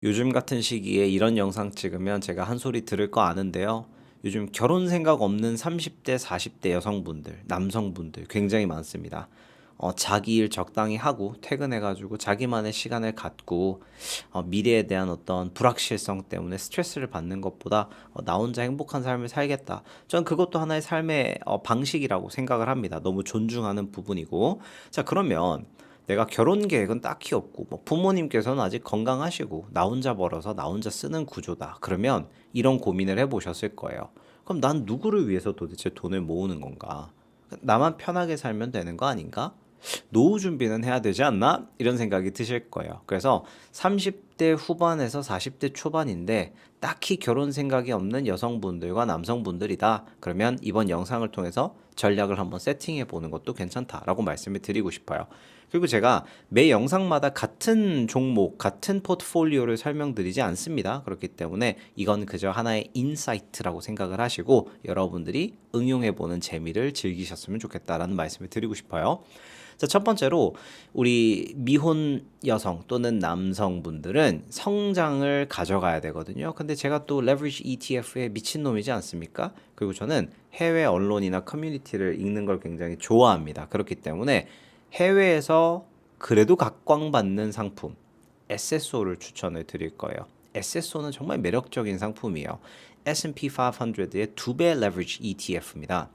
요즘 같은 시기에 이런 영상 찍으면 제가 한 소리 들을 거 아는데요. 요즘 결혼 생각 없는 30대, 40대 여성분들, 남성분들 굉장히 많습니다. 자기 일 적당히 하고 퇴근해가지고 자기만의 시간을 갖고 미래에 대한 어떤 불확실성 때문에 스트레스를 받는 것보다 나 혼자 행복한 삶을 살겠다. 전 그것도 하나의 삶의 방식이라고 생각을 합니다. 너무 존중하는 부분이고. 자, 그러면 내가 결혼 계획은 딱히 없고 뭐 부모님께서는 아직 건강하시고 나 혼자 벌어서 나 혼자 쓰는 구조다. 그러면 이런 고민을 해보셨을 거예요. 그럼 난 누구를 위해서 도대체 돈을 모으는 건가? 나만 편하게 살면 되는 거 아닌가? 노후 준비는 해야 되지 않나? 이런 생각이 드실 거예요. 그래서 30대 후반에서 40대 초반인데 딱히 결혼 생각이 없는 여성분들과 남성분들이다. 그러면 이번 영상을 통해서 전략을 한번 세팅해 보는 것도 괜찮다라고 말씀을 드리고 싶어요. 그리고 제가 매 영상마다 같은 종목, 같은 포트폴리오를 설명드리지 않습니다. 그렇기 때문에 이건 그저 하나의 인사이트라고 생각을 하시고 여러분들이 응용해보는 재미를 즐기셨으면 좋겠다라는 말씀을 드리고 싶어요. 자, 첫 번째로 우리 미혼 여성 또는 남성분들은 성장을 가져가야 되거든요. 근데 제가 또 레버리지 ETF에 미친놈이지 않습니까? 그리고 저는 해외 언론이나 커뮤니티를 읽는 걸 굉장히 좋아합니다. 그렇기 때문에 해외에서 그래도 각광받는 상품 SSO를 추천을 드릴 거예요. SSO는 정말 매력적인 상품이에요. S&P 500의 2배 레버리지 ETF입니다.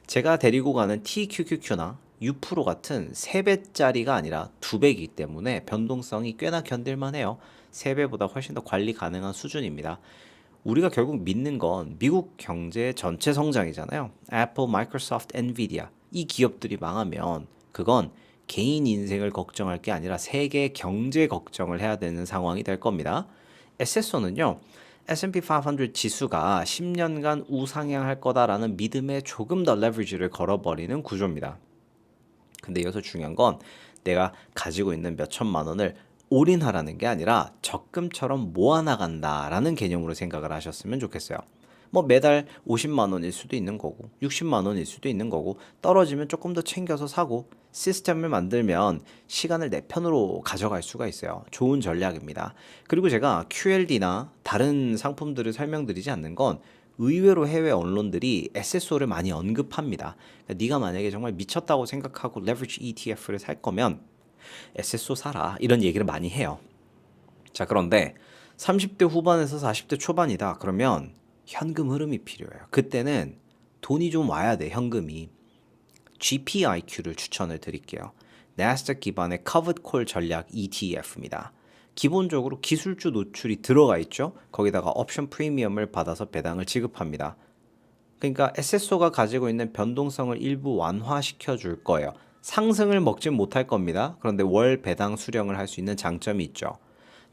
제가 데리고 가는 TQQQ나 U 같은 3배짜리가 아니라 2배이기 때문에 변동성이 꽤나 견딜만해요. 3배보다 훨씬 더 관리 가능한 수준입니다. 우리가 결국 믿는 건 미국 경제 전체 성장이잖아요. 애플, 마이크로소프트, 엔비디아 이 기업들이 망하면 그건 개인 인생을 걱정할 게 아니라 세계 경제 걱정을 해야 되는 상황이 될 겁니다. SSO는요. S&P 500 지수가 10년간 우상향할 거다라는 믿음에 조금 더 레버리지를 걸어버리는 구조입니다. 근데 여기서 중요한 건 내가 가지고 있는 몇 천만 원을 올인하라는 게 아니라 적금처럼 모아나간다라는 개념으로 생각을 하셨으면 좋겠어요. 뭐 매달 50만 원일 수도 있는 거고 60만 원일 수도 있는 거고 떨어지면 조금 더 챙겨서 사고 시스템을 만들면 시간을 내 편으로 가져갈 수가 있어요. 좋은 전략입니다. 그리고 제가 QLD나 다른 상품들을 설명드리지 않는 건 의외로 해외 언론들이 SSO를 많이 언급합니다. 그러니까 네가 만약에 정말 미쳤다고 생각하고 레버리지 ETF를 살 거면 SSO 사라 이런 얘기를 많이 해요. 자, 그런데 30대 후반에서 40대 초반이다. 그러면 현금 흐름이 필요해요. 그때는 돈이 좀 와야 돼, 현금이. GPIQ를 추천을 드릴게요. 나스닥 기반의 Covered Call 전략 ETF입니다. 기본적으로 기술주 노출이 들어가 있죠. 거기다가 옵션 프리미엄을 받아서 배당을 지급합니다. 그러니까 SSO가 가지고 있는 변동성을 일부 완화시켜 줄 거예요. 상승을 먹진 못할 겁니다. 그런데 월 배당 수령을 할 수 있는 장점이 있죠.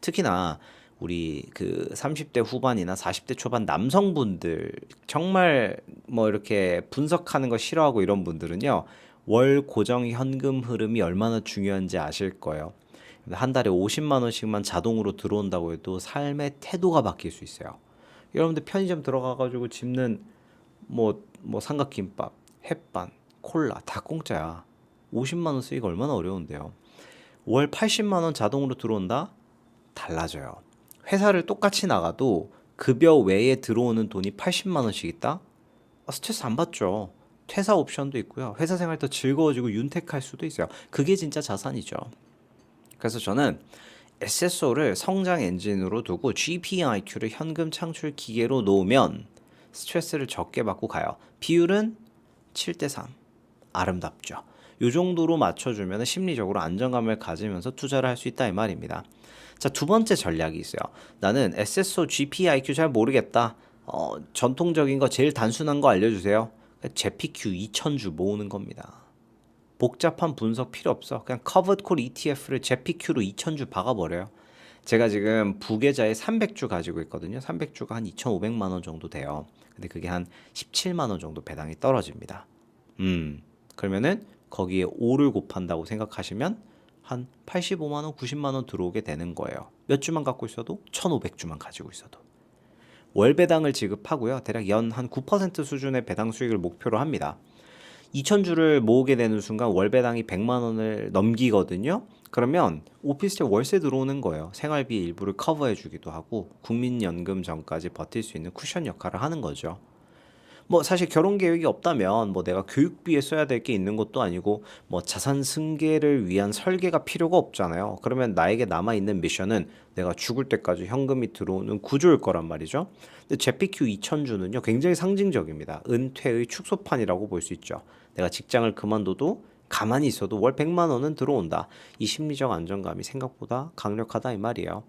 특히나 우리 그 30대 후반이나 40대 초반 남성분들 정말 뭐 이렇게 분석하는 거 싫어하고 이런 분들은요. 월 고정 현금 흐름이 얼마나 중요한지 아실 거예요. 한 달에 50만 원씩만 자동으로 들어온다고 해도 삶의 태도가 바뀔 수 있어요. 여러분들 편의점 들어가가지고 집는 뭐 삼각김밥, 햇반, 콜라 다 공짜야. 50만 원 쓰기가 얼마나 어려운데요. 월 80만 원 자동으로 들어온다? 달라져요. 회사를 똑같이 나가도 급여 외에 들어오는 돈이 80만 원씩 있다? 스트레스 안 받죠. 퇴사 옵션도 있고요. 회사 생활 더 즐거워지고 윤택할 수도 있어요. 그게 진짜 자산이죠. 그래서 저는 SSO를 성장 엔진으로 두고 GPIQ를 현금 창출 기계로 놓으면 스트레스를 적게 받고 가요. 비율은 7대 3. 아름답죠. 이 정도로 맞춰주면 심리적으로 안정감을 가지면서 투자를 할 수 있다 이 말입니다. 자, 두 번째 전략이 있어요. 나는 SSO GPIQ 잘 모르겠다. 전통적인 거 제일 단순한 거 알려주세요. 제피Q 2000주 모으는 겁니다. 복잡한 분석 필요 없어. 그냥 커버드 콜 ETF를 제피Q로 2000주 박아버려요. 제가 지금 부계좌에 300주 가지고 있거든요. 300주가 한 2,500만 원 정도 돼요. 근데 그게 한 17만 원 정도 배당이 떨어집니다. 그러면은 거기에 5를 곱한다고 생각하시면 한 85만 원, 90만 원 들어오게 되는 거예요. 몇 주만 갖고 있어도 1,500주만 가지고 있어도. 월 배당을 지급하고요. 대략 연 한 9% 수준의 배당 수익을 목표로 합니다. 2,000주를 모으게 되는 순간 월배당이 100만 원을 넘기거든요. 그러면 오피스텔 월세 들어오는 거예요. 생활비 일부를 커버해 주기도 하고 국민연금 전까지 버틸 수 있는 쿠션 역할을 하는 거죠. 뭐 사실 결혼 계획이 없다면 뭐 내가 교육비에 써야 될 게 있는 것도 아니고 뭐 자산 승계를 위한 설계가 필요가 없잖아요. 그러면 나에게 남아 있는 미션은 내가 죽을 때까지 현금이 들어오는 구조일 거란 말이죠. 근데 제피큐 2000주는요 굉장히 상징적입니다. 은퇴의 축소판이라고 볼 수 있죠. 내가 직장을 그만둬도 가만히 있어도 월 100만 원은 들어온다. 이 심리적 안정감이 생각보다 강력하다 이 말이에요.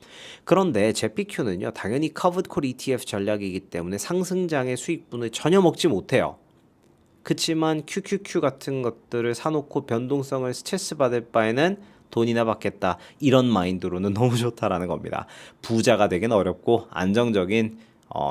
그런데 제피큐는요, 당연히 커브드 콜 ETF 전략이기 때문에 상승장의 수익분을 전혀 먹지 못해요. 그치만 QQQ 같은 것들을 사놓고 변동성을 스트레스 받을 바에는 돈이나 받겠다. 이런 마인드로는 너무 좋다라는 겁니다. 부자가 되긴 어렵고 안정적인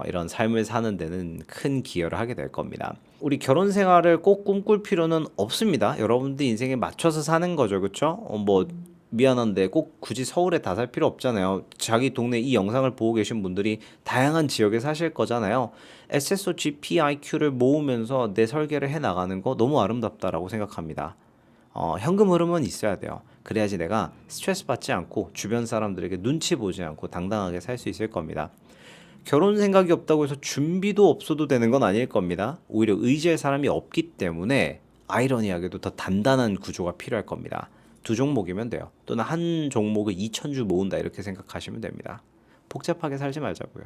이런 삶을 사는 데는 큰 기여를 하게 될 겁니다. 우리 결혼 생활을 꼭 꿈꿀 필요는 없습니다. 여러분들 인생에 맞춰서 사는 거죠, 그렇죠? 뭐 미안한데 꼭 굳이 서울에 다 살 필요 없잖아요. 자기 동네 이 영상을 보고 계신 분들이 다양한 지역에 사실 거잖아요. SSO GPIQ를 모으면서 내 설계를 해 나가는 거 너무 아름답다라고 생각합니다. 현금 흐름은 있어야 돼요. 그래야지 내가 스트레스 받지 않고 주변 사람들에게 눈치 보지 않고 당당하게 살 수 있을 겁니다. 결혼 생각이 없다고 해서 준비도 없어도 되는 건 아닐 겁니다. 오히려 의지할 사람이 없기 때문에 아이러니하게도 더 단단한 구조가 필요할 겁니다. 두 종목이면 돼요. 또는 한 종목을 2,000주 모은다 이렇게 생각하시면 됩니다. 복잡하게 살지 말자고요.